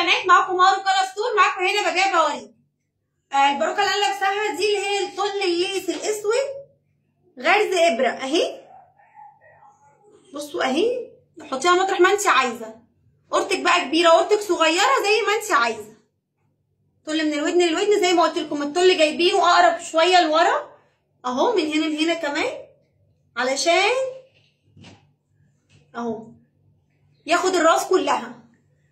بنات، معاكم مارو كلا ستور. معاكم هنا بجايب اوريك الباروكه اللي انا لابساها دي، اللي هي الطل الليس الاسود غرز ابره اهي. بصوا اهي، حطيها مطرح ما انت عايزه، قرتك بقى كبيره قرتك صغيره زي ما انت عايزه. طل من الودن للودن زي ما قلت لكم. الطل جايبينه اقرب شويه لورا اهو، من هنا لهنا كمان، علشان اهو ياخد الراس كلها،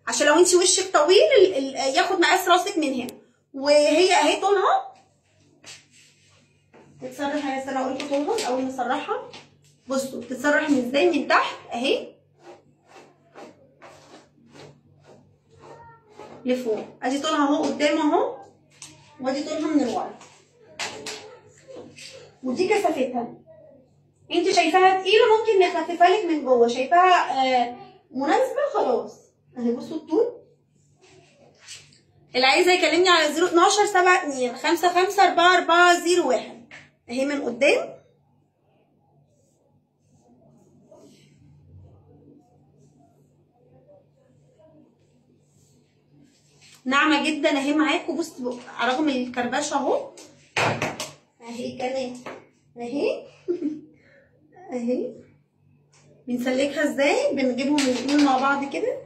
عشان لو انت وشك طويل ياخد مقاس راسك من هنا. وهي اهي طولها تتسرح يا سنه، اقول لكم طولها الاول نسرحها. بصوا بتتسرح من ازاي، من تحت اهي لفوق. ادي طولها اهو قدام اهو، وادي طولها من الورا، ودي كثافتها. انت شايفاها تقيله ممكن نخففها لك من جوه، شايفاها مناسبه خلاص اهي. بصوا الطول. اللي عايزه يكلمني على 012 72 55 4401 اهي من قدام. ناعمه جدا اهي معاكم. بصوا رغم الكربشه اهو اهي كمان اهي اهي. بنسلكها ازاي؟ بنجيبهم الاتنين مع بعض كده.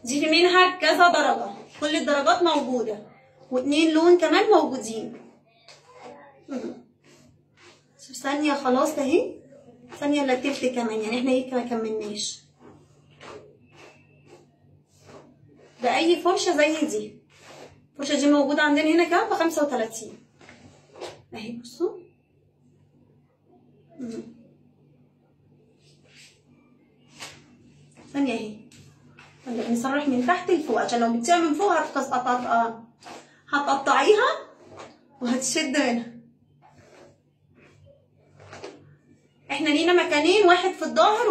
دي في منها كذا درجه، كل الدرجات موجوده، واتنين لون كمان موجودين. ثانيه خلاص اهي، ثانيه الا تلت كمان، يعني احنا هيك ما كملناش. باي فرشه زي دي، الفرشه دي موجوده عندنا هنا كمان ب35 اهي. بصوا ثانيه اهي، نسرح من تحت لفوق، عشان لو جبتيها من فوق هتقطعيها وهتشد منها. احنا لينا مكانين، واحد في الظاهر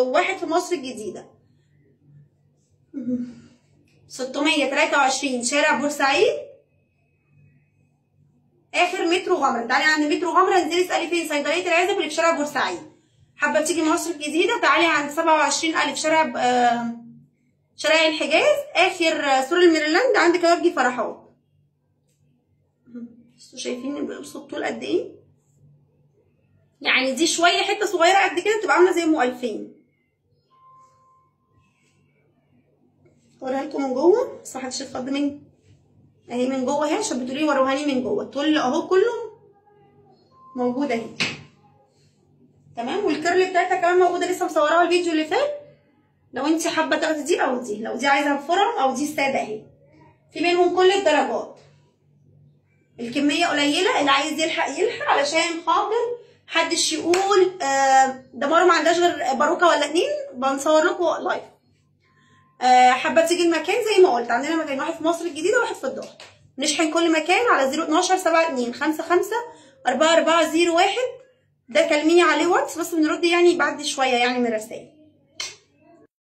واحد في مصر الجديدة. 623 شارع بورسعيد، اخر مترو غمرة. تعالي عند مترو غمرة انزلي اسألي فين صيدلية العزب اللي في شارع بورسعيد. حابة تيجي مصر الجديدة تعالي عند 27 ألف شارع الحجاز، اخر سور الميرلاند عند كبابجي فرحات. بصوا شايفين بصوا الطول قد ايه؟ يعني دي شويه حته صغيره قد كده بتبقى عامله زي ام 2000. اوريها لكم من جوه بس محدش يتخض مني اهي من جوه اهي، عشان بتقولي وروهاني من جوه. الطول اهو كله موجود اهي تمام. والكيرل بتاعتها كمان موجوده، لسه مصوراها الفيديو اللي فات. لو انت حابه تاخدي دي او دي، لو دي عايزه بفرم او دي الساده اهي، في منهم كل الدرجات. الكميه قليله، اللي عايز يلحق يلحق، علشان خاطر محدش يقول ده مارو ما عندهاش غير باروكه ولا اتنين. بنصور لكم لايف. حابه تيجي المكان زي ما قلت، عندنا مكان واحد في مصر الجديده وواحد في الظهر. نشحن كل مكان على 012 72 55 4401. ده كلميني عليه واتس بس بنرد يعني بعد شويه يعني من الرسائل.